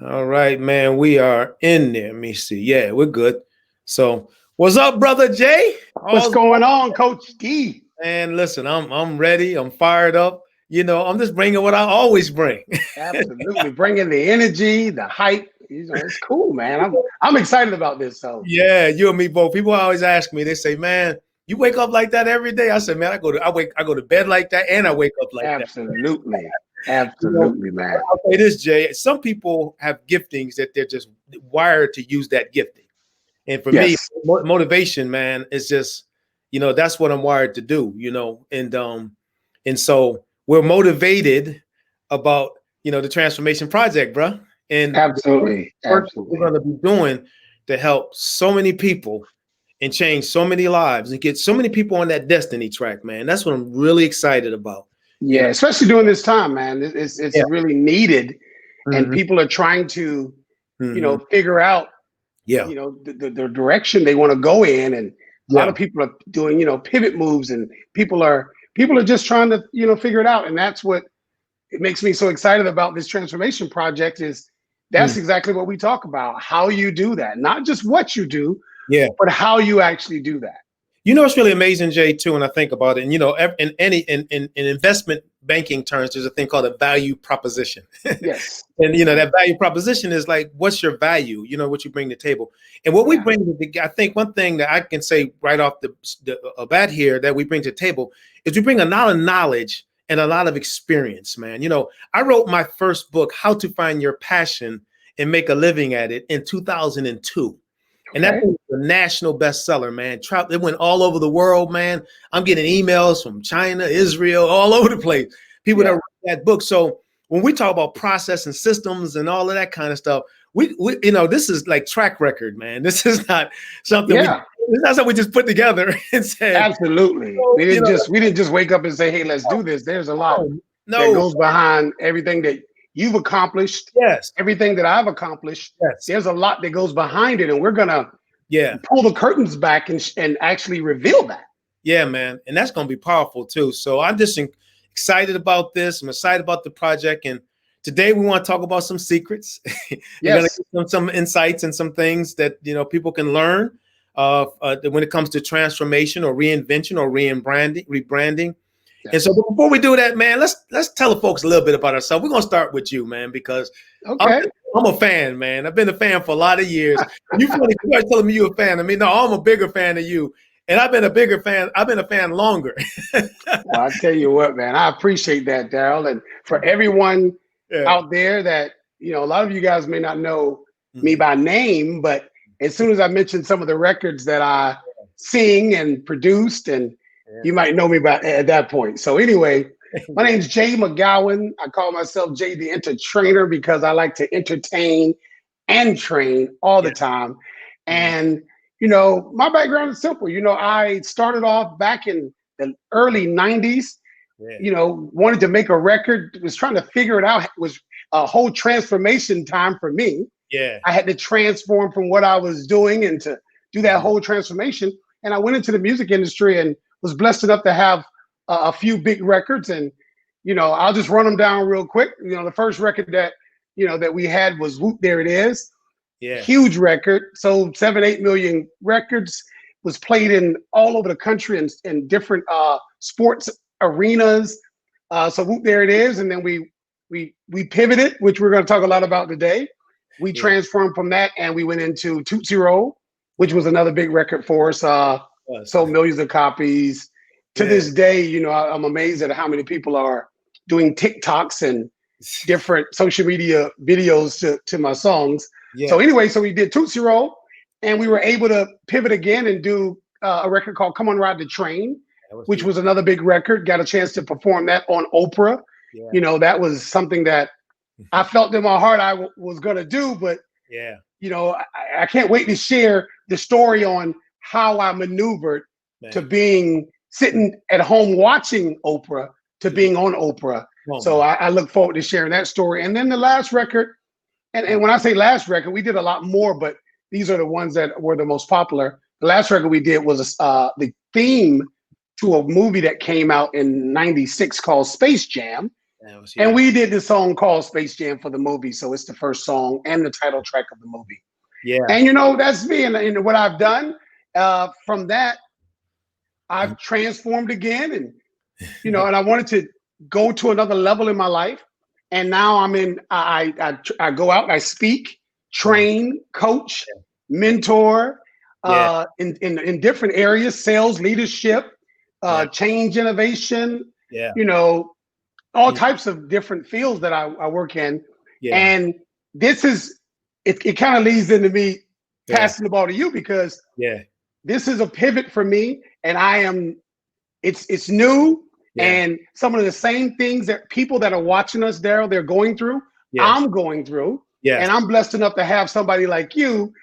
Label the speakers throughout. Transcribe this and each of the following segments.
Speaker 1: All right, man. We are in there. Let me see. Yeah, we're good. So, what's up, brother Jay?
Speaker 2: What's
Speaker 1: All's
Speaker 2: going on, Coach D?
Speaker 1: man. Listen, I'm ready. I'm fired up. I'm just bringing what I always bring.
Speaker 2: Absolutely, bringing the energy, the hype. It's cool, man. I'm excited about this. So
Speaker 1: Yeah, you and me both. People always ask me. They say, "Man, you wake up like that every day?" I said, "Man, I go to bed like that, and I wake up like that."
Speaker 2: absolutely,
Speaker 1: You know,
Speaker 2: absolutely, man.
Speaker 1: I'll say this, Jay. Some people have giftings that they're just wired to use that gifting. And for me,
Speaker 2: Yes,
Speaker 1: motivation, man, is just, that's what I'm wired to do. And so we're motivated about, the transformation project, bro. And the
Speaker 2: absolutely,
Speaker 1: work that we're
Speaker 2: absolutely.
Speaker 1: going to be doing to help so many people and change so many lives and get so many people on that destiny track, man. That's what I'm really excited about.
Speaker 2: Yeah,
Speaker 1: And
Speaker 2: especially during this time, man. It's
Speaker 1: yeah.
Speaker 2: really needed, and
Speaker 1: Hmm.
Speaker 2: people are trying to,
Speaker 1: Hmm.
Speaker 2: figure out,
Speaker 1: Yeah.
Speaker 2: the direction they want to go in, and a lot
Speaker 1: Yeah.
Speaker 2: of people are doing, pivot moves, and people are just trying to, figure it out, and that's what it makes me so excited about this transformation project is
Speaker 1: Mm.
Speaker 2: that's exactly what we talk about, how you do that, not just what you do,
Speaker 1: Yeah.
Speaker 2: but how you actually do that.
Speaker 1: It's really amazing, Jay, too, when I think about it. And in any in investment banking terms, there's a thing called a value proposition.
Speaker 2: Yes.
Speaker 1: And that value proposition is like, what's your value? What you bring to the table. And what we
Speaker 2: Yeah.
Speaker 1: bring to I think one thing that I can say right off the bat here that we bring to the table is we bring a lot of knowledge and a lot of experience, man. I wrote my first book, How to Find Your Passion and Make a Living at It, in 2002. And that
Speaker 2: Okay.
Speaker 1: thing was a national bestseller, man. It went all over the world, man. I'm getting emails from China, Israel, all over the place. People that
Speaker 2: Yeah.
Speaker 1: read that book. So when we talk about process and systems and all of that kind of stuff, we this is like track record, man. This is not something we
Speaker 2: Yeah.
Speaker 1: it's not something we just put together and said,
Speaker 2: Absolutely.
Speaker 1: oh,
Speaker 2: We didn't just wake up and say, "Hey, let's do this." There's a lot
Speaker 1: no,
Speaker 2: that
Speaker 1: no,
Speaker 2: goes behind everything that you've accomplished,
Speaker 1: yes,
Speaker 2: everything that I've accomplished.
Speaker 1: yes,
Speaker 2: There's a lot that goes behind it, and we're gonna
Speaker 1: yeah.
Speaker 2: pull the curtains back and actually reveal that.
Speaker 1: Yeah, man. And that's going to be powerful too. So I'm just excited about this. I'm excited about the project. And today we want to talk about some secrets. We're going to
Speaker 2: Yes.
Speaker 1: give some insights and some things that, people can learn when it comes to transformation or reinvention or rebranding. And so
Speaker 2: Yes.
Speaker 1: before we do that, man, let's tell the folks a little bit about ourselves. We're going to start with you, man, because I'm,
Speaker 2: Okay.
Speaker 1: I'm a fan, man. I've been a fan for a lot of years. You funny, you guys telling me you're a fan of me. No, I'm a bigger fan of you. And I've been a bigger fan. I've been a fan longer.
Speaker 2: Well, I tell you what, man, I appreciate that, Daryl. And for everyone
Speaker 1: Yeah.
Speaker 2: out there that, a lot of you guys may not know me
Speaker 1: Mhm.
Speaker 2: by name, but as soon as I mentioned some of the records that I sing and produced, and you might know me by at that point. So anyway, my name's Jay McGowan. I call myself Jay the Entertainer because I like to entertain and train all
Speaker 1: Yeah.
Speaker 2: the time.
Speaker 1: Mhm.
Speaker 2: And, my background is simple. I started off back in the early 90s,
Speaker 1: Yeah.
Speaker 2: wanted to make a record, was trying to figure it out. It was a whole transformation time for me.
Speaker 1: Yeah.
Speaker 2: I had to transform from what I was doing and to do that
Speaker 1: Mhm.
Speaker 2: whole transformation. And I went into the music industry and was blessed enough to have a few big records. And, I'll just run them down real quick. The first record that we had was Whoop, There It Is.
Speaker 1: Yeah.
Speaker 2: Huge record, sold 7-8 million records, was played in all over the country in different sports arenas. So Whoop, There It Is. And then we pivoted, which we're going to talk a lot about today. We
Speaker 1: Yeah.
Speaker 2: transformed from that and we went into Tootsie Roll, which was another big record for us.
Speaker 1: Was.
Speaker 2: Sold millions of copies. To
Speaker 1: Yeah.
Speaker 2: this day, I'm amazed at how many people are doing TikToks and different social media videos to my songs. So
Speaker 1: Yes.
Speaker 2: anyway, so we did Tootsie Roll, and we were able to pivot again and do a record called "Come on Ride the Train,"
Speaker 1: That was
Speaker 2: which
Speaker 1: huge.
Speaker 2: was another big record. Got a chance to perform that on Oprah.
Speaker 1: Yeah.
Speaker 2: That was something that I felt in my heart was going to do, but
Speaker 1: Yeah.
Speaker 2: I can't wait to share the story on how I maneuvered to
Speaker 1: Man.
Speaker 2: being sitting at home watching Oprah to
Speaker 1: Mhm.
Speaker 2: being on Oprah.
Speaker 1: Come on,
Speaker 2: So
Speaker 1: man.
Speaker 2: I look forward to sharing that story. And then the last record, and when I say last record, we did a lot more, but these are the ones that were the most popular. The last record we did was the theme to a movie that came out in '96 called Space Jam. And we did this song called Space Jam for the movie. So it's the first song and the title track of the movie.
Speaker 1: Yeah.
Speaker 2: And, that's me. And what I've done from that, I've transformed again. And, and I wanted to go to another level in my life. And now I go out, I speak, train, coach, mentor in different areas, sales, leadership, change, innovation, all types of different fields that I work in. Yeah. And this is, it kind of leads into me passing the ball to you, because this is a pivot for me, and it's new. Yeah. And some of the same things that people that are watching us, Daryl, they're going through, I'm going through. Yeah. And I'm blessed enough to have somebody like you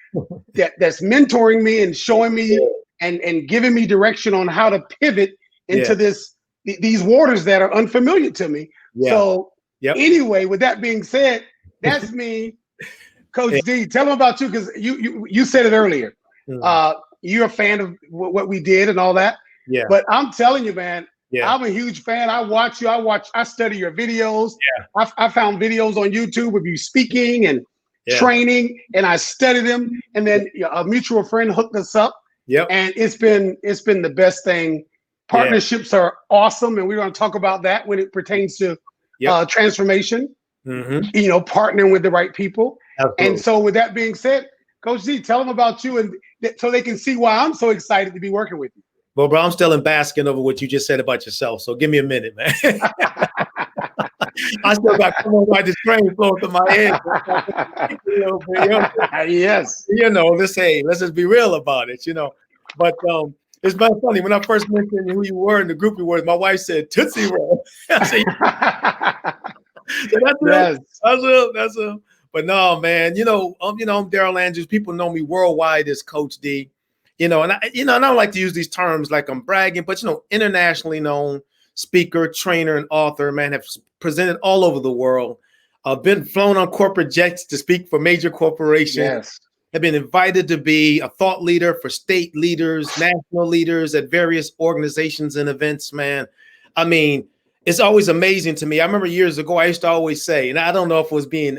Speaker 2: that's mentoring me and showing me and giving me direction on how to pivot into these waters that are unfamiliar to me. Yeah. So anyway, with that being said, that's me, Coach D. Tell them about you, because you said it earlier. You're a fan of what we did and all that. Yeah. But I'm telling you, man, I'm a huge fan. I watch you. I study your videos. Yeah. I found videos on YouTube of you speaking and training, and I studied them. And then a mutual friend hooked us up. Yep. And it's been the best thing. Partnerships are awesome, and we're going to talk about that when it pertains to transformation. Partnering with the right people. Absolutely. And so, with that being said, Coach D, tell them about you, and so they can see why I'm so excited to be working with you.
Speaker 1: Well, bro, I'm still basking over what you just said about yourself. So give me a minute, man. I still got this train flowing through my head.
Speaker 2: Yes.
Speaker 1: Let's just be real about it, But it's been funny. When I first mentioned who you were and the group you were, my wife said Tootsie Roll. I said, so that's it. But no, man, I'm Daryl Andrews. People know me worldwide as Coach D. And I don't like to use these terms like I'm bragging, but internationally known speaker, trainer, and author, man, have presented all over the world. Been flown on corporate jets to speak for major corporations. Yes. Have been invited to be a thought leader for state leaders, national leaders at various organizations and events, man. I mean, it's always amazing to me. I remember years ago, I used to always say, and I don't know if it was being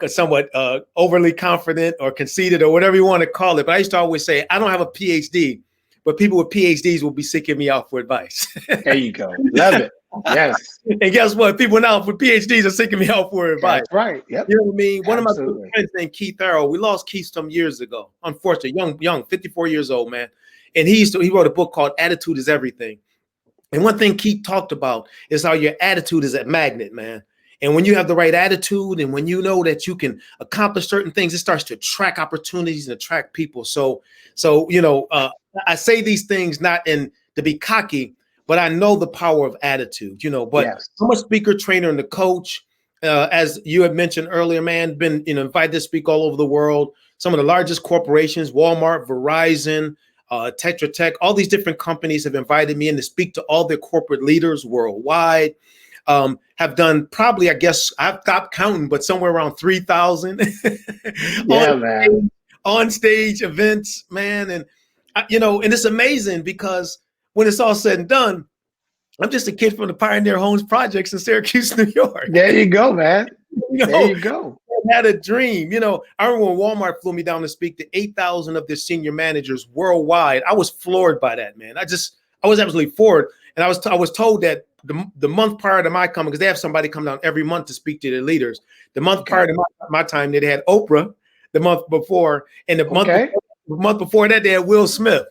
Speaker 1: somewhat overly confident or conceited or whatever you want to call it. But I used to always say, I don't have a PhD, but people with PhDs will be seeking me out for advice.
Speaker 2: There you go. Love it. Yes.
Speaker 1: And guess what? People now with PhDs are seeking me out for advice.
Speaker 2: That's right. Yep.
Speaker 1: You know what I mean? One of my good friends named Keith Arrow, we lost Keith some years ago. Unfortunately, young, 54 years old, man. And he wrote a book called Attitude is Everything. And one thing Keith talked about is how your attitude is a magnet, man. And when you have the right attitude and when you know that you can accomplish certain things, it starts to attract opportunities and attract people. So I say these things not to be cocky, but I know the power of attitude, but I'm a speaker, trainer, and a coach. As you had mentioned earlier, man, been invited to speak all over the world. Some of the largest corporations, Walmart, Verizon, Tetra Tech, all these different companies have invited me in to speak to all their corporate leaders worldwide. Have done probably, I guess I've stopped counting, but somewhere around 3,000 on stage events, man. And, and it's amazing because when it's all said and done, I'm just a kid from the Pioneer Homes Projects in Syracuse, New York.
Speaker 2: There you go, man. There you go.
Speaker 1: I had a dream. I remember when Walmart flew me down to speak to 8,000 of their senior managers worldwide. I was floored by that, man. I was absolutely floored. And I was told that the month prior to my coming, because they have somebody come down every month to speak to their leaders. The month prior to my time, they had Oprah the month before, and the month before that, they had Will Smith.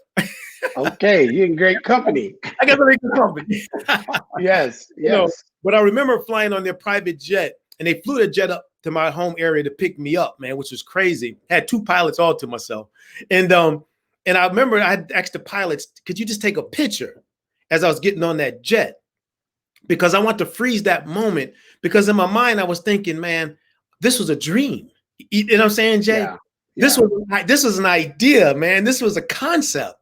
Speaker 2: Okay, you're in great company.
Speaker 1: I got a really good company.
Speaker 2: Yes.
Speaker 1: But I remember flying on their private jet, and they flew the jet up to my home area to pick me up, man, which was crazy. Had 2 pilots all to myself. And I remember I had asked the pilots, could you just take a picture as I was getting on that jet? Because I want to freeze that moment, because in my mind, I was thinking, man, this was a dream. You know what I'm saying, Jay? Yeah. This was an idea, man. This was a concept,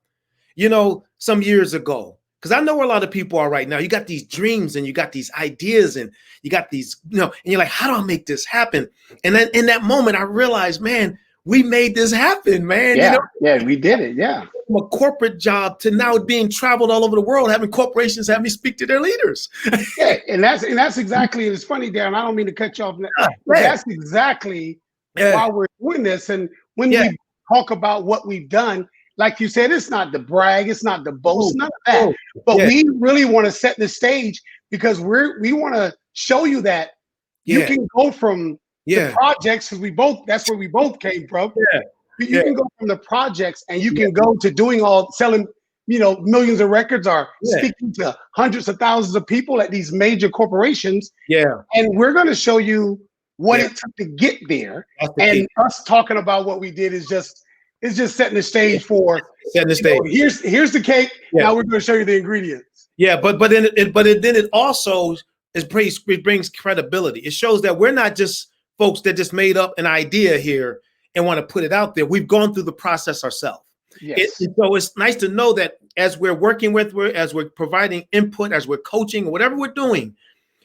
Speaker 1: some years ago. Because I know where a lot of people are right now. You got these dreams and you got these ideas and you got these, and you're like, how do I make this happen? And then in that moment, I realized, man, we made this happen, man.
Speaker 2: Yeah,
Speaker 1: You know,
Speaker 2: yeah, we did it. Yeah.
Speaker 1: from a corporate job to now being traveled all over the world, having corporations have me speak to their leaders.
Speaker 2: Yeah, and that's exactly. It's funny, Darren. I don't mean to cut you off.
Speaker 1: Yeah,
Speaker 2: That's exactly why we're doing this. And when we talk about what we've done, like you said, it's not the brag, it's not the boast, none of that. But we really want to set the stage because we want to show you that you can go from the projects, because that's where we both came from. You can go from the projects and you can go to selling, millions of records or speaking to hundreds of thousands of people at these major corporations.
Speaker 1: Yeah.
Speaker 2: And we're going to show you what it took to get there. And us talking about what we did is just setting the stage for
Speaker 1: setting the stage.
Speaker 2: Here's the cake. Now we're going to show you the ingredients.
Speaker 1: Yeah, but then it also it brings credibility. It shows that we're not just folks that just made up an idea here and want to put it out there. We've gone through the process ourselves.
Speaker 2: Yes.
Speaker 1: So it's nice to know that as we're working as we're providing input, as we're coaching, whatever we're doing,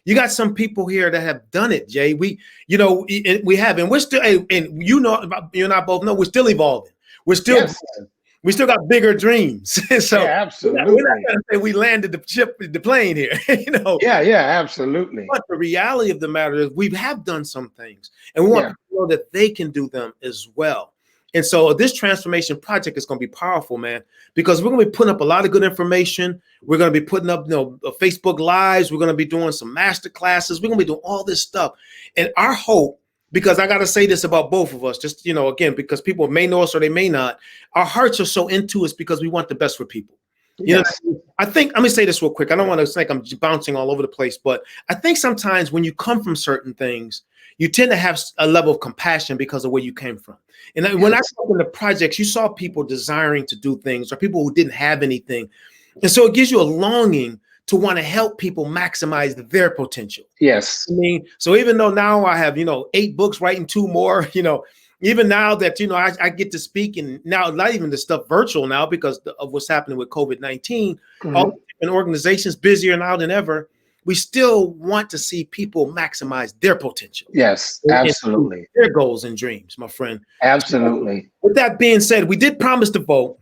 Speaker 1: you got some people here that have done it, Jay. We have, and we're still, and you and I both know we're still evolving. We're still, we still got bigger dreams. So
Speaker 2: absolutely.
Speaker 1: We're not gonna say we landed the plane here,
Speaker 2: Yeah, absolutely.
Speaker 1: But the reality of the matter is we have done some things, and we want people to know that they can do them as well. And so this transformation project is going to be powerful, man, because we're going to be putting up a lot of good information. We're going to be putting up, Facebook Lives. We're going to be doing some master classes. We're going to be doing all this stuff. And our hope, because I got to say this about both of us, just, again, because people may know us or they may not, our hearts are so into us because we want the best for people. I think, let me say this real quick. I don't want to think I'm bouncing all over the place, but I think sometimes when you come from certain things, you tend to have a level of compassion because of where you came from. And when I spoke in the projects, you saw people desiring to do things or people who didn't have anything. And so it gives you a longing to want to help people maximize their potential.
Speaker 2: Yes.
Speaker 1: I mean, so even though now I have, 8 books, writing 2 more, even now that, I get to speak, and now not even the stuff virtual now because of what's happening with COVID-19, all different organizations busier now than ever. We still want to see people maximize their potential.
Speaker 2: Yes, absolutely.
Speaker 1: Their goals and dreams, my friend.
Speaker 2: Absolutely.
Speaker 1: With that being said, we did promise to vote.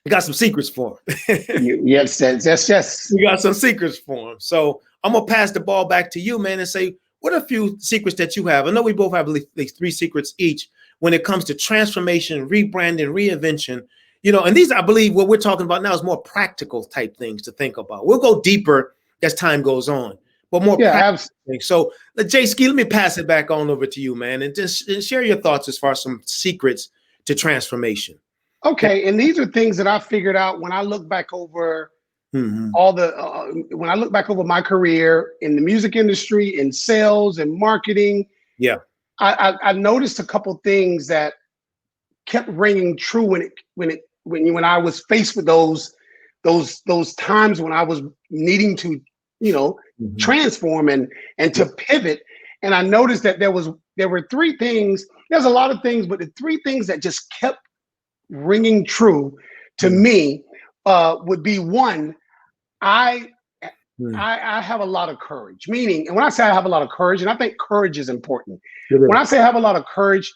Speaker 1: We got some secrets for him.
Speaker 2: Yes.
Speaker 1: We got some secrets for him. So I'm going to pass the ball back to you, man, and say, what are a few secrets that you have? I know we both have at least 3 secrets each when it comes to transformation, rebranding, reinvention. And these, I believe, what we're talking about now is more practical type things to think about. We'll go deeper as time goes on, but more practical. So, Jay Ski, let me pass it back on over to you, man, and just share your thoughts as far as some secrets to transformation.
Speaker 2: Okay, and these are things that I figured out when I look back over when I look back over my career in the music industry, in sales and marketing.
Speaker 1: Yeah,
Speaker 2: I noticed a couple things that kept ringing true when I was faced with those times when I was needing to transform and to pivot. And I noticed that there were 3 things. There's a lot of things, but the 3 things that just kept ringing true to me would be, 1, I have a lot of courage. Meaning, and when I say I have a lot of courage, and I think courage is important. When I say I have a lot of courage,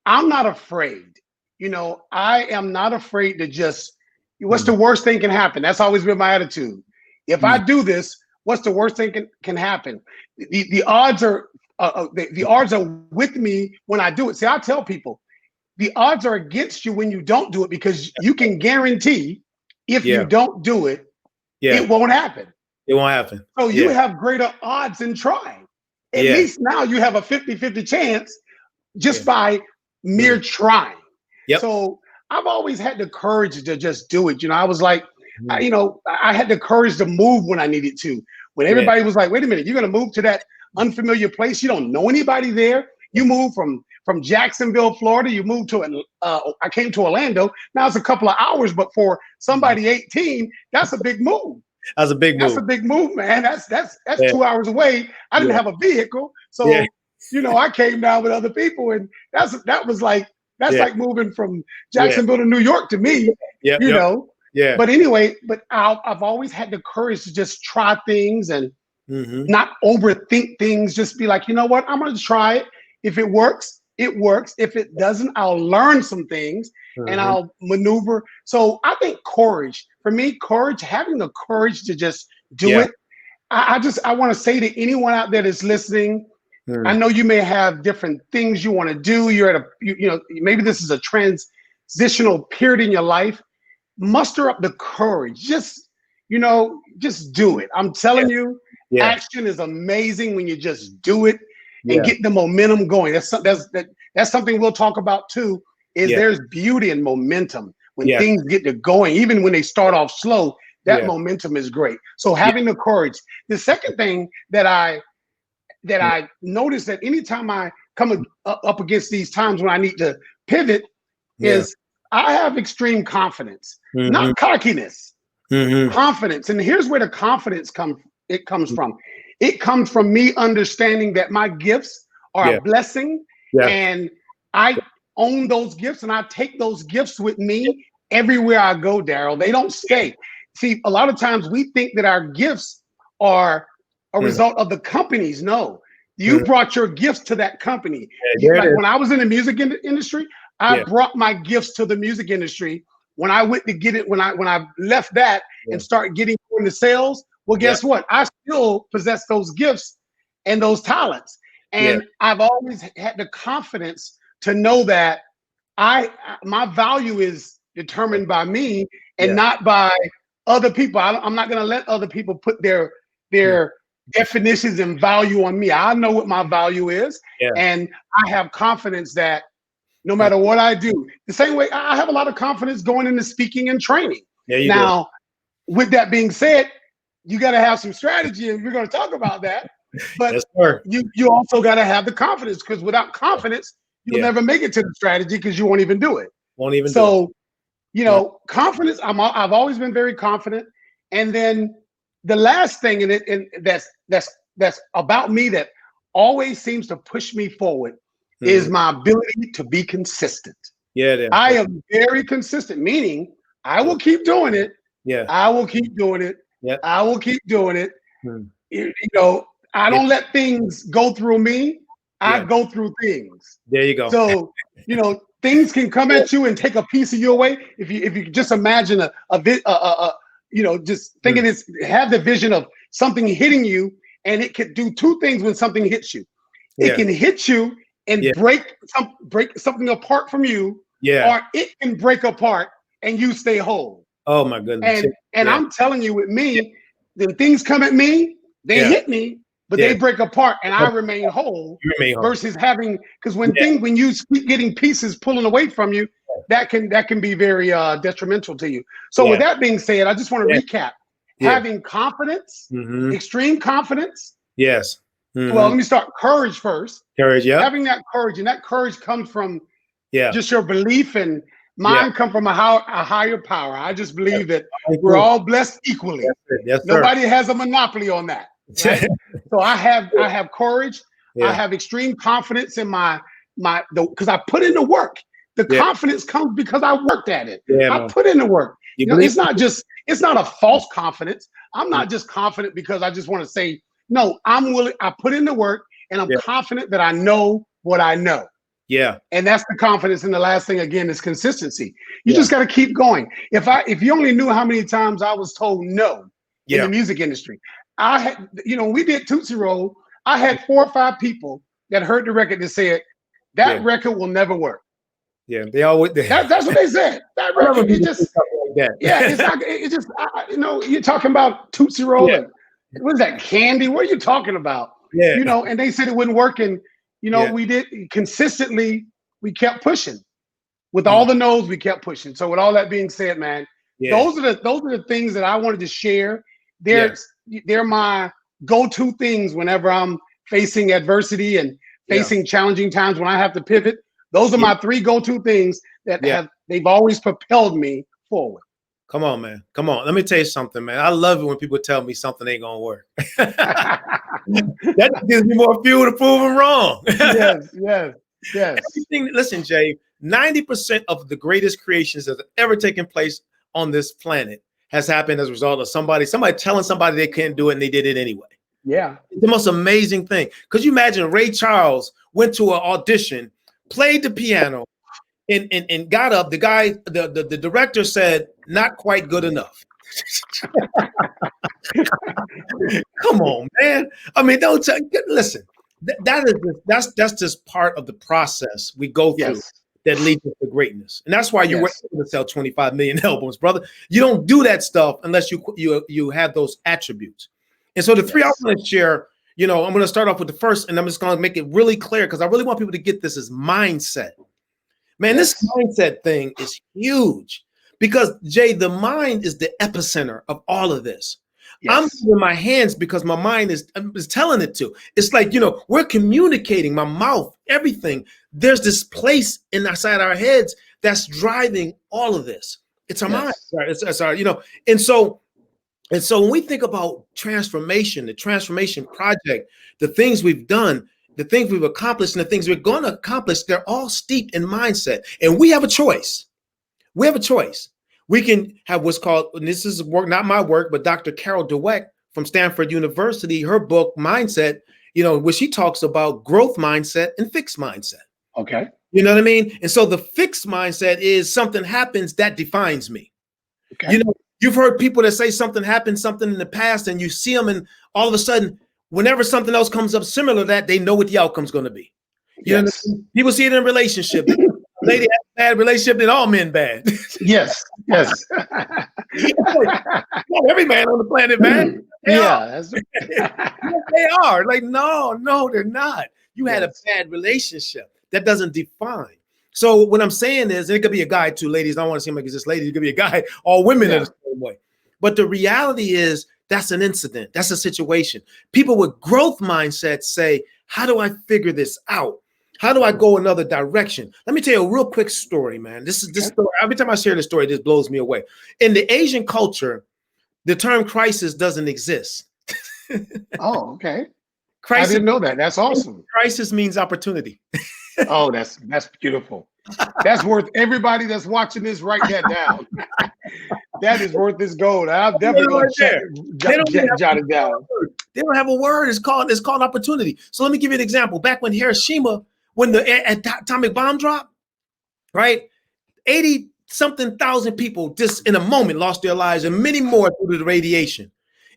Speaker 2: I'm not afraid. I am not afraid to just, what's the worst thing can happen? That's always been my attitude. If I do this, what's the worst thing can happen? The odds are the odds are with me when I do it. See, I tell people the odds are against you when you don't do it, because you can guarantee if you don't do it, it won't happen.
Speaker 1: It won't happen.
Speaker 2: So you have greater odds in trying. At least now you have a 50-50 chance just by mere trying. So I've always had the courage to just do it. I was like, I had the courage to move when I needed to. When everybody was like, wait a minute, you're going to move to that unfamiliar place. You don't know anybody there. You move from Jacksonville, Florida. You moved to, I came to Orlando. Now it's a couple of hours, but for somebody 18, that's a big move.
Speaker 1: That's a big move.
Speaker 2: That's a big move, man. That's 2 hours away. I didn't have a vehicle. So, I came down with other people, and that's like moving from Jacksonville to New York to me, But anyway, I've always had the courage to just try things and not overthink things. Just be like, you know what? I'm going to try it. If it works, it works. If it doesn't, I'll learn some things and I'll maneuver. So I think courage, for me, courage, having the courage to just do it. I want to say to anyone out there that's listening, I know you may have different things you want to do. You're at maybe this is a transitional period in your life. Muster up the courage. Just do it. I'm telling you, action is amazing when you just do it and get the momentum going. That's something we'll talk about too, is there's beauty in momentum when things get to going, even when they start off slow. That momentum is great. So having the courage. The second thing that I notice that anytime I come up against these times when I need to pivot is I have extreme confidence, not cockiness, confidence. And here's where the confidence comes from. It comes from me understanding that my gifts are a blessing and I own those gifts and I take those gifts with me everywhere I go, Daryl. They don't stay. See, a lot of times we think that our gifts are a result of the companies. No, you brought your gifts to that company. Like when I was in the music industry, I brought my gifts to the music industry. When I went to get it, when I left that and started getting into sales, well, guess what? I still possess those gifts and those talents. And I've always had the confidence to know that my value is determined by me and not by other people. I'm not going to let other people put their definitions and value on me. I know what my value is. And I have confidence that no matter what I do, the same way I have a lot of confidence going into speaking and training. Now, with that being said, you got to have some strategy, and we're going to talk about that. But you also got to have the confidence, because without confidence, you'll never make it to the strategy because you won't even do it. Confidence. I've always been very confident. And then the last thing that's about me that always seems to push me forward is my ability to be consistent. I am very consistent, meaning I will keep doing it. I will keep doing it. I will keep doing it. I don't let things go through me. I go through things.
Speaker 1: There you go.
Speaker 2: So, things can come at you and take a piece of you away. If you just imagine just thinking have the vision of something hitting you, and it could do two things when something hits you. It can hit you and break something apart from you, or it can break apart and you stay whole.
Speaker 1: Oh my goodness.
Speaker 2: And I'm telling you, with me, the things come at me, they hit me, but they break apart and I remain whole. Versus having, because when you keep getting pieces pulling away from you, that can be very detrimental to you. So with that being said, I just want to recap. Having confidence, extreme confidence.
Speaker 1: Yes.
Speaker 2: Well, let me start. Courage first.
Speaker 1: Courage,
Speaker 2: Having that courage, and that courage comes from just your belief, and mine come from a higher power. I just believe that we're all blessed equally. Nobody has a monopoly on that. Right? So I have courage. I have extreme confidence in because I put in the work. The confidence comes because I worked at it. I put in the work. It's not a false confidence. I'm not just confident because I just want to say, no, I'm willing. I put in the work, and I'm confident that I know what I know. And that's the confidence. And the last thing, again, is consistency. You just got to keep going. If you only knew how many times I was told no in the music industry. I had, we did Tootsie Roll. I had 4 or 5 people that heard the record that said that record will never work.
Speaker 1: They always.
Speaker 2: That's what they said. That record, you're talking about Tootsie Roll and what is that, candy? What are you talking about? And they said it wouldn't work, and we did consistently. We kept pushing. With all the no's, we kept pushing. So with all that being said, man, those are the things that I wanted to share. They're my go-to things whenever I'm facing adversity and facing challenging times when I have to pivot. Those are my 3 go-to things that they've always propelled me forward.
Speaker 1: Come on, man. Come on. Let me tell you something, man. I love it when people tell me something ain't gonna work. That gives me more fuel to prove them wrong.
Speaker 2: Yes.
Speaker 1: Listen, Jay, 90% of the greatest creations that have ever taken place on this planet has happened as a result of somebody telling somebody they can't do it, and they did it anyway.
Speaker 2: It's
Speaker 1: the most amazing thing. Could you imagine Ray Charles went to an audition played the piano, and got up. The guy, the director said, "Not quite good enough." Come on, man. I mean, don't listen. That's just part of the process we go through.
Speaker 2: Yes.
Speaker 1: That leads to greatness, and that's why you were
Speaker 2: Yes.
Speaker 1: able to sell 25 million albums, brother. You don't do that stuff unless you have those attributes. And so the three I want to share, I'm going to start off with the first, and I'm just going to make it really clear because I really want people to get this as mindset. Man, this mindset thing is huge because, Jay, the mind is the epicenter of all of this. Yes. I'm using my hands because my mind is telling it to. It's like, we're communicating, my mouth, everything. There's this place inside our heads that's driving all of this. It's our mind. Right? It's our, and so when we think about transformation, the transformation project, the things we've done, the things we've accomplished, and the things we're going to accomplish, they're all steeped in mindset. And we have a choice. We have a choice. We can have what's called, and this is work, not my work, but Dr. Carol Dweck from Stanford University, her book, Mindset, where she talks about growth mindset and fixed mindset.
Speaker 2: Okay.
Speaker 1: You know what I mean? And so the fixed mindset is something happens that defines me.
Speaker 2: Okay.
Speaker 1: You've heard people that say something happened, something in the past, and you see them, and all of a sudden, whenever something else comes up similar to that, they know what the outcome's going to be. You know, people see it in relationships. Lady has a bad relationship, then all men bad.
Speaker 2: Yes.
Speaker 1: Every man on the planet bad. They are. Like, no, they're not. You had a bad relationship. That doesn't define. So what I'm saying is, it could be a guy too, ladies. I don't want to seem like it's just ladies. It could be a guy. All women are the same way. But the reality is, that's an incident. That's a situation. People with growth mindsets say, how do I figure this out? How do I go another direction? Let me tell you a real quick story, man. This story. Every time I share this story, this blows me away. In the Asian culture, the term crisis doesn't exist.
Speaker 2: Oh, okay.
Speaker 1: Crisis,
Speaker 2: I didn't know that. That's awesome.
Speaker 1: Crisis means opportunity.
Speaker 2: Oh, that's beautiful. That's worth everybody that's watching this. Write that down. That is worth this gold. I'm definitely going to jot it down.
Speaker 1: They don't have a word. It's called opportunity. So let me give you an example. Back when Hiroshima, when the atomic bomb dropped, right? 80-something thousand people just in a moment lost their lives, and many more due to the radiation.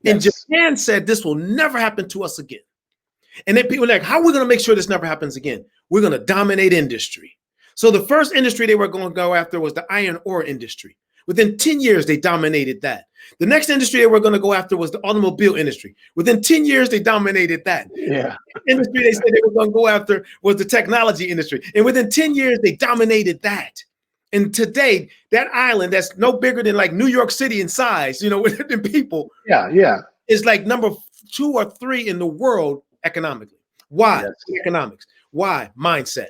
Speaker 1: And Japan said this will never happen to us again. And then people were like, how are we going to make sure this never happens again? We're going to dominate industry. So the first industry they were going to go after was the iron ore industry. Within 10 years, they dominated that. The next industry they were going to go after was the automobile industry. Within 10 years, they dominated that.
Speaker 2: Yeah.
Speaker 1: The industry they said they were going to go after was the technology industry. And within 10 years, they dominated that. And today, that island that's no bigger than like New York City in size, than people, is like number 2 or 3 in the world economically. Why? Economics. Why? Mindset.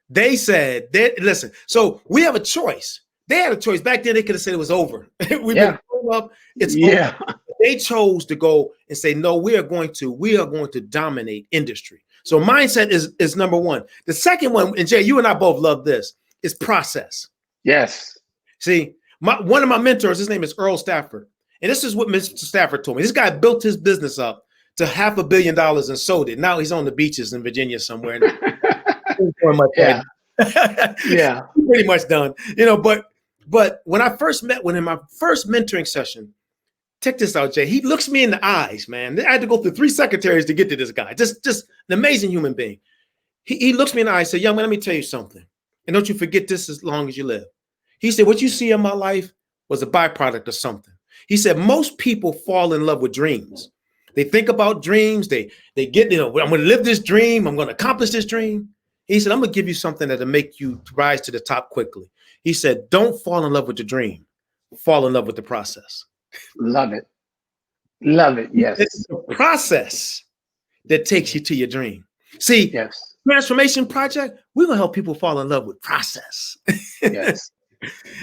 Speaker 1: They said that, listen, so we have a choice. They had a choice. Back then, they could have said it was over. We've been grown up. It's over. They chose to go and say, no, we are going to dominate industry. So mindset is number one. The second one, and Jay, you and I both love this, is process.
Speaker 2: Yes.
Speaker 1: See, one of my mentors, his name is Earl Stafford. And this is what Mr. Stafford told me. This guy built his business up to $500 million and sold it. Now he's on the beaches in Virginia somewhere. Pretty much done. But when I first met with him, my first mentoring session, check this out, Jay. He looks me in the eyes, man. I had to go through 3 secretaries to get to this guy. Just an amazing human being. He looks me in the eyes and said, young man, let me tell you something. And don't you forget this as long as you live. He said, what you see in my life was a byproduct of something. He said, most people fall in love with dreams. They think about dreams. They get, I'm going to live this dream. I'm going to accomplish this dream. He said, I'm going to give you something that'll make you rise to the top quickly. He said, don't fall in love with the dream. Fall in love with the process.
Speaker 2: Love it. Love it. Yes.
Speaker 1: It's the process that takes you to your dream. See, transformation project, we're going to help people fall in love with process.
Speaker 2: Yes.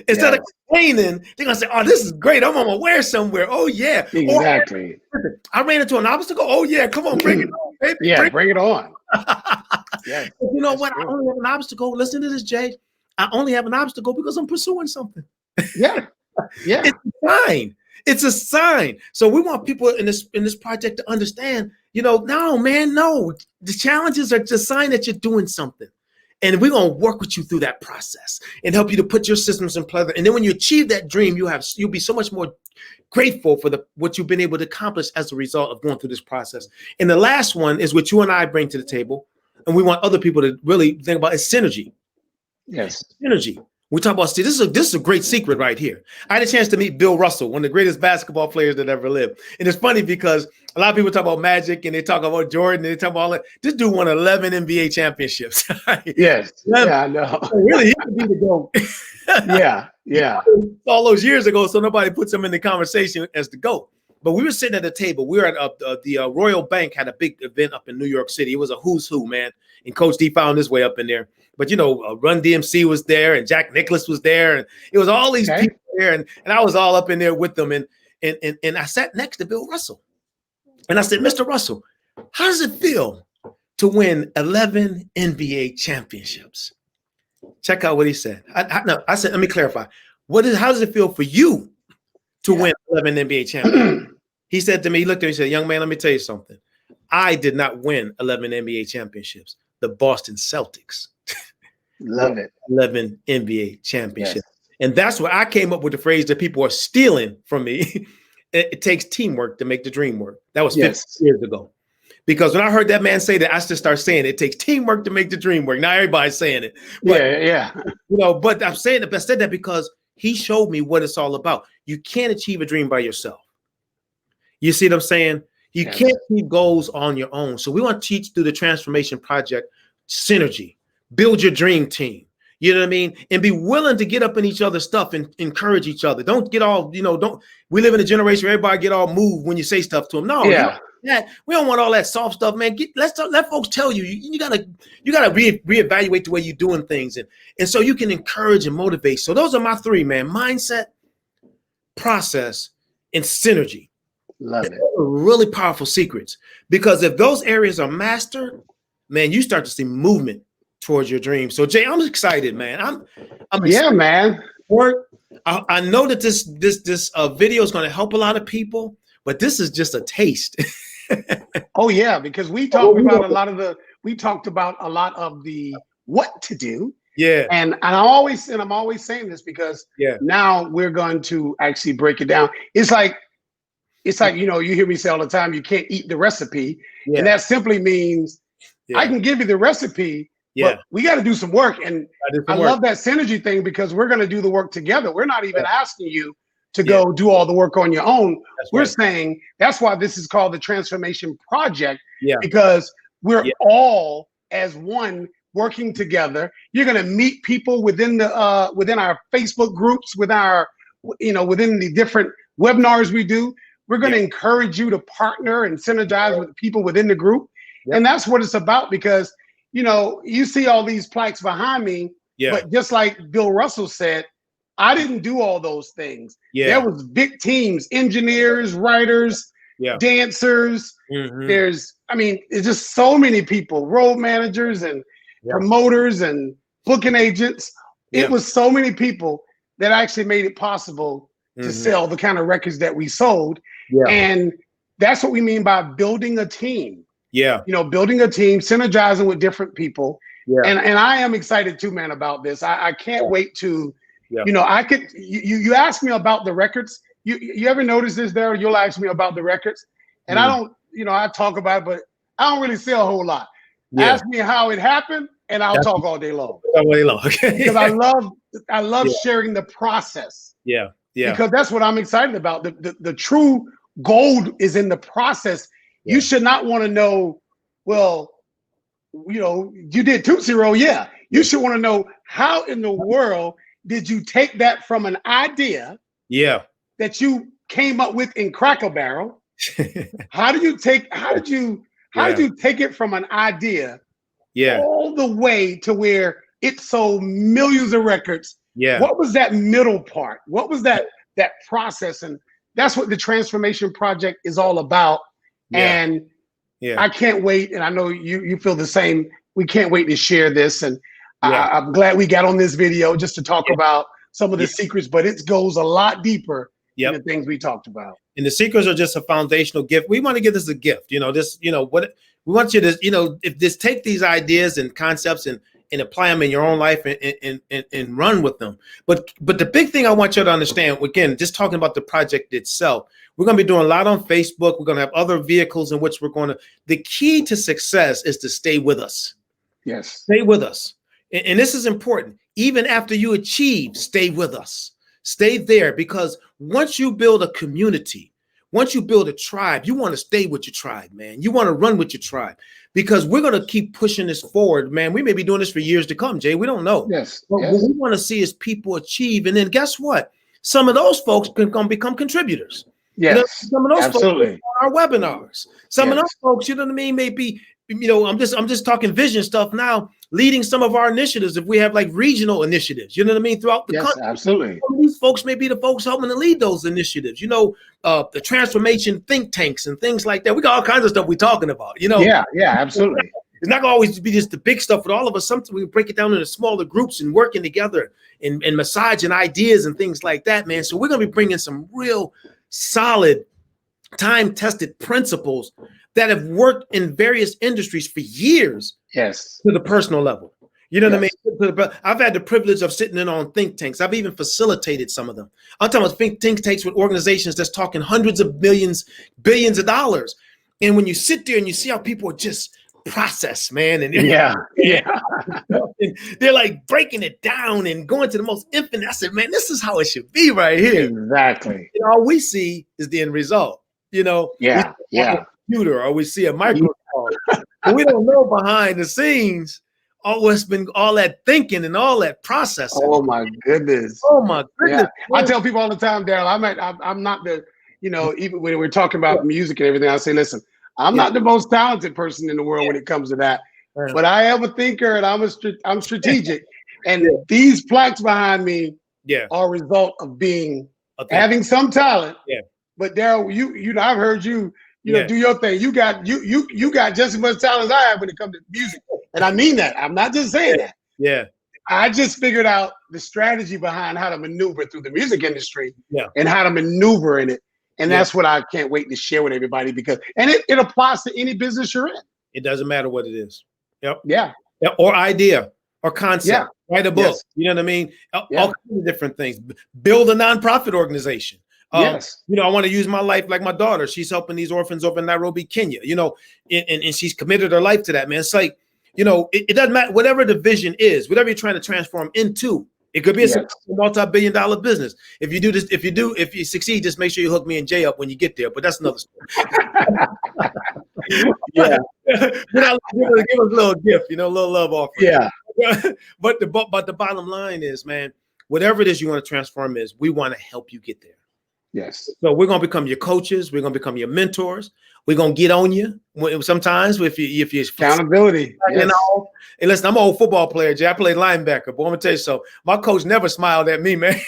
Speaker 1: Instead of complaining, they're going to say, oh, this is great. I'm on my way somewhere. Oh, yeah.
Speaker 2: Exactly.
Speaker 1: Or, I ran into an obstacle. Oh, yeah. Come on, bring it on, baby.
Speaker 2: Yeah, bring it on.
Speaker 1: Yeah, you know what? True. I only have an obstacle. Listen to this, Jay. I only have an obstacle because I'm pursuing something.
Speaker 2: Yeah.
Speaker 1: It's a sign. It's a sign. So we want people in this project to understand, no, man, no. The challenges are just a sign that you're doing something. And we're going to work with you through that process and help you to put your systems in place. And then when you achieve that dream, you'll be so much more grateful for what you've been able to accomplish as a result of going through this process. And the last one is what you and I bring to the table, and we want other people to really think about, is synergy.
Speaker 2: Yes.
Speaker 1: Synergy. We talk about, see, this is a great secret right here. I had a chance to meet Bill Russell, one of the greatest basketball players that ever lived. And it's funny because a lot of people talk about Magic and they talk about Jordan and they talk about all that. This dude won 11 NBA championships.
Speaker 2: Yes.
Speaker 1: 11.
Speaker 2: Yeah, I know.
Speaker 1: Really, he could be the GOAT.
Speaker 2: Yeah.
Speaker 1: All those years ago, so nobody puts him in the conversation as the GOAT. But we were sitting at the table. We were at the Royal Bank, had a big event up in New York City. It was a who's who, man. And Coach D found his way up in there. But, Run DMC was there and Jack Nicklaus was there. And it was all these people there. And I was all up in there with them. And I sat next to Bill Russell. And I said, Mr. Russell, how does it feel to win 11 NBA championships? Check out what he said. I said, let me clarify. How does it feel for you to win 11 NBA championships? He said to me, he looked at me and said, young man, let me tell you something. I did not win 11 NBA championships. The Boston Celtics.
Speaker 2: Love it.
Speaker 1: 11 NBA championships.
Speaker 2: Yes.
Speaker 1: And that's where I came up with the phrase that people are stealing from me. It takes teamwork to make the dream work. That was 50 years ago. Because when I heard that man say that, I just started saying it takes teamwork to make the dream work. Now everybody's saying it. But, but I said that because he showed me what it's all about. You can't achieve a dream by yourself. You see what I'm saying? You can't achieve goals on your own. So we want to teach through the transformation project synergy. Build your dream team. You know what I mean? And be willing to get up in each other's stuff and encourage each other. Don't get all, we live in a generation where everybody get all moved when you say stuff to them. No, we don't want all that soft stuff, man. Let folks tell you. You gotta reevaluate the way you're doing things. And so you can encourage and motivate. So those are my three, man: mindset, process, and synergy.
Speaker 2: Love it.
Speaker 1: Really powerful secrets, because if those areas are mastered, man, you start to see movement towards your dreams. So Jay, I'm excited, man. I'm excited.
Speaker 2: Man.
Speaker 1: I know that this video is going to help a lot of people, but this is just a taste.
Speaker 2: Oh yeah, because we talked about a lot of the what to do.
Speaker 1: Yeah.
Speaker 2: And I'm always saying this because now we're going to actually break it down. It's like you hear me say all the time, you can't eat the recipe. Yeah. And that simply means I can give you the recipe, but we got to do some work. And I love that synergy thing, because we're going to do the work together. We're not even asking you to go do all the work on your own. We're saying that's why this is called the Transformation Project, because we're all as one working together. You're going to meet people within our Facebook groups, within the different webinars we do. We're going to encourage you to partner and synergize with people within the group. And that's what it's about, because, you see all these plaques behind me, but just like Bill Russell said, I didn't do all those things. There was big teams, engineers, writers, dancers. It's just so many people, road managers and promoters and booking agents. It was so many people that actually made it possible to sell the kind of records that we sold. And that's what we mean by building a team. Building a team, synergizing with different people. And I am excited too, man, about this. I can't wait to, you asked me about the records. You ever notice this there? You'll ask me about the records. And I don't, I talk about it, but I don't really say a whole lot. Ask me how it happened and I'll talk all day long. Because I love sharing the process. Because that's what I'm excited about. The true gold is in the process. You should not want to know, well, you did Tootsie Roll. You should want to know, how in the world did you take that from an idea that you came up with in Cracker Barrel? How did you take it from an idea all the way to where it sold millions of records? What was that middle part? What was that process? And that's what the Transformation Project is all about. And I can't wait. And I know you feel the same. We can't wait to share this. And I'm glad we got on this video just to talk about some of the secrets, but it goes a lot deeper than the things we talked about.
Speaker 1: And the secrets are just a foundational gift. We want to give this a gift. What we want you to, if this take these ideas and concepts and and apply them in your own life and run with them. But the big thing I want you to understand, again, just talking about the project itself, we're going to be doing a lot on Facebook. We're going to have other vehicles in which we're going to, the key to success is to stay with us.
Speaker 2: Yes.
Speaker 1: Stay with us. And this is important. Even after you achieve, stay with us. Stay there, because once you build a community, once you build a tribe, you want to stay with your tribe, man. You want to run with your tribe, because we're going to keep pushing this forward, man. We may be doing this for years to come, Jay. We don't know.
Speaker 2: Yes.
Speaker 1: But what we want to see is people achieve. And then guess what? Some of those folks can become contributors.
Speaker 2: Yes.
Speaker 1: You know, some of those
Speaker 2: absolutely.
Speaker 1: folks on our webinars. Some of those folks, you know what I mean, maybe, you know, I'm just talking vision stuff now, leading some of our initiatives. If we have like regional initiatives, you know what I mean, throughout the country.
Speaker 2: Absolutely.
Speaker 1: Some of these folks may be the folks helping to lead those initiatives, you know, the transformation think tanks and things like that. We got all kinds of stuff we're talking about, you know.
Speaker 2: Yeah, absolutely.
Speaker 1: It's not gonna always be just the big stuff with all of us. Sometimes we break it down into smaller groups and working together and massaging ideas and things like that, man. So we're gonna be bringing some real solid, time-tested principles that have worked in various industries for years.
Speaker 2: Yes.
Speaker 1: To the personal level. You know what I mean? I've had the privilege of sitting in on think tanks. I've even facilitated some of them. I'm talking about think tanks with organizations that's talking hundreds of millions, billions of dollars. And when you sit there and you see how people are just process, man, and and they're like breaking it down and going to the most infinite. I said, man, this is how it should be right here.
Speaker 2: Exactly.
Speaker 1: And all we see is the end result. You know,
Speaker 2: yeah.
Speaker 1: A computer, or we see a microphone. But we don't know behind the scenes all that thinking and all that processing.
Speaker 2: Oh my goodness.
Speaker 1: Oh my goodness.
Speaker 2: Yeah. I tell people all the time, Daryl, I'm not the, you know, even when we're talking about music and everything, I say, listen, I'm not the most talented person in the world when it comes to that, but I am a thinker and I'm strategic. And these plaques behind me are a result of having some talent. Yeah. But Daryl, you know, I've heard you know, do your thing. You got just as much talent as I have when it comes to music. And I mean that. I'm not just saying that. Yeah. I just figured out the strategy behind how to maneuver through the music industry and how to maneuver in it. And that's what I can't wait to share with everybody, because it applies to any business you're in. It doesn't matter what it is. Yep. Yeah. Or idea or concept. Yeah. Write a book. Yes. You know what I mean? All kinds of different things. Build a nonprofit organization. Yes. You know, I want to use my life like my daughter. She's helping these orphans over in Nairobi, Kenya, you know, and she's committed her life to that, man. It's like, you know, it doesn't matter, whatever the vision is, whatever you're trying to transform into. It could be a multi-billion-dollar business. If you succeed, just make sure you hook me and Jay up when you get there. But that's another story. Give us a little gift, you know, a little love offering. Yeah. But the bottom line is, man, whatever it is you want to transform is, we want to help you get there. Yes. So we're gonna become your coaches. We're gonna become your mentors. We're gonna get on you sometimes if you accountability. You know, and listen, I'm an old football player, Jay. I played linebacker, but I'm gonna tell you so. My coach never smiled at me, man.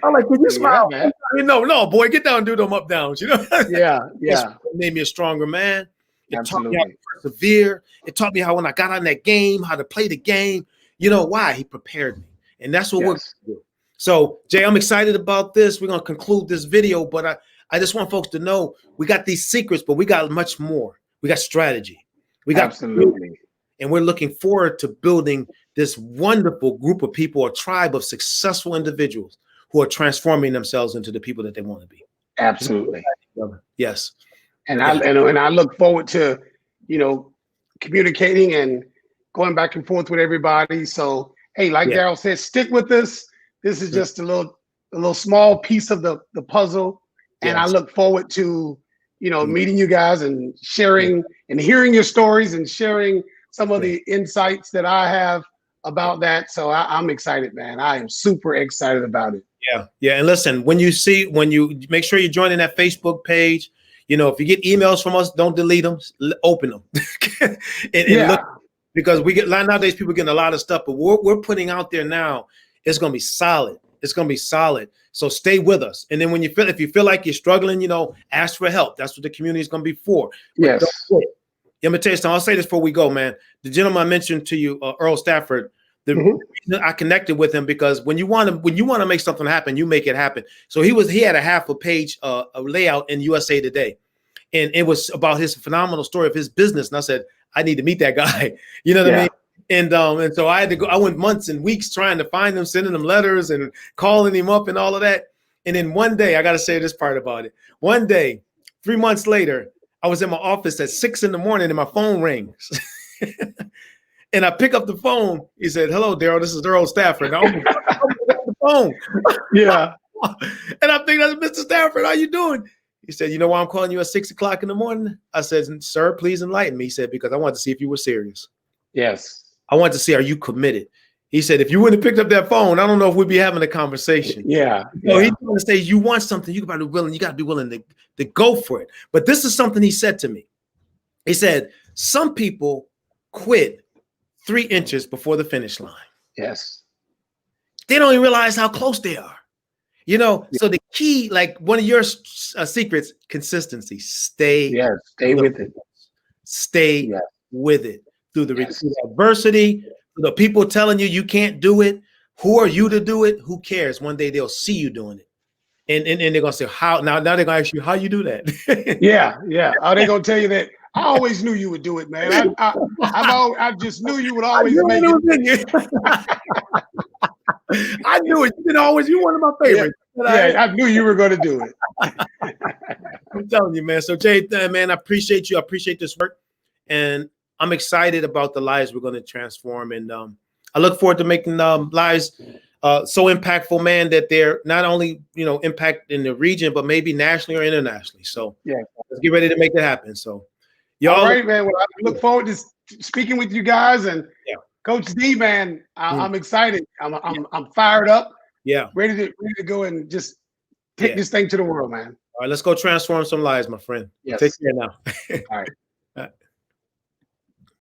Speaker 2: I'm like, can you smile? Man. No, boy, get down and do them up downs. You know? Yeah. It made me a stronger man. It taught me how to persevere. It taught me how, when I got on that game, how to play the game. You know why? He prepared me, and that's what we're gonna do. So, Jay, I'm excited about this. We're going to conclude this video, but I just want folks to know we got these secrets, but we got much more. We got strategy. We got absolutely. And we're looking forward to building this wonderful group of people, a tribe of successful individuals who are transforming themselves into the people that they want to be. Absolutely. Yes. And I look forward to, you know, communicating and going back and forth with everybody. So, hey, like Daryl said, stick with us. This is just a little small piece of the puzzle. And I look forward to, you know, meeting you guys and sharing and hearing your stories and sharing some of the insights that I have about that. So I'm excited, man. I am super excited about it. Yeah. Yeah. And listen, when you make sure you're joining that Facebook page, you know, if you get emails from us, don't delete them, open them. and look, because nowadays people getting a lot of stuff, but we're putting out there now. It's going to be solid. It's going to be solid. So stay with us. And then if you feel like you're struggling, you know, ask for help. That's what the community is going to be for. Yes. I'm going to tell you something. I'll say this before we go, man. The gentleman I mentioned to you, Earl Stafford, the reason I connected with him, because when you want to make something happen, you make it happen. So he had a half a page a layout in USA Today. And it was about his phenomenal story of his business. And I said,
Speaker 1: I need to meet that guy. You know what I
Speaker 2: Yeah.
Speaker 1: mean? And so I had to go. I went months and weeks trying to find him, sending him letters and calling him up and all of that. And then one day, I got to say this part about it. One day, 3 months later, I was in my office at 6 a.m. and my phone rings. And I pick up the phone. He said, "Hello, Daryl. This is Earl Stafford." I'm the phone.
Speaker 2: Yeah.
Speaker 1: And I think that's Mr. Stafford. How you doing? He said, "You know why I'm calling you at 6 o'clock in the morning?" I said, "Sir, please enlighten me." He said, "Because I wanted to see if you were serious.
Speaker 2: Yes.
Speaker 1: I wanted to see, are you committed?" He said, "If you wouldn't have picked up that phone, I don't know if we'd be having a conversation."
Speaker 2: Yeah.
Speaker 1: So he's going to say, you want something, you got to be willing, to go for it. But this is something he said to me. He said, some people quit 3 inches before the finish line.
Speaker 2: Yes.
Speaker 1: They don't even realize how close they are. You know, so the key, like one of your secrets, consistency. Stay
Speaker 2: with it.
Speaker 1: Stay with it through the adversity, through the people telling you you can't do it. Who are you to do it? Who cares? One day they'll see you doing it. And they're gonna say, how now they're gonna ask you how you do that.
Speaker 2: Yeah. Are they gonna tell you that? I always knew you would do it, man. I just knew you would always make it.
Speaker 1: I knew it. You're one of my favorites.
Speaker 2: Yeah, I knew you were going to do it.
Speaker 1: I'm telling you, man. So Jay, man, I appreciate you. I appreciate this work, and I'm excited about the lives we're going to transform. And I look forward to making lives so impactful, man, that they're not only impact in the region, but maybe nationally or internationally. So let's get ready to make that happen. So y'all,
Speaker 2: all right, man. Well, I look forward to speaking with you guys and Coach D, man. I'm excited. I'm fired up.
Speaker 1: Yeah,
Speaker 2: ready to go and just take this thing to the world, man.
Speaker 1: All right, let's go transform some lives, my friend.
Speaker 2: Yes.
Speaker 1: Take care now.
Speaker 2: All right.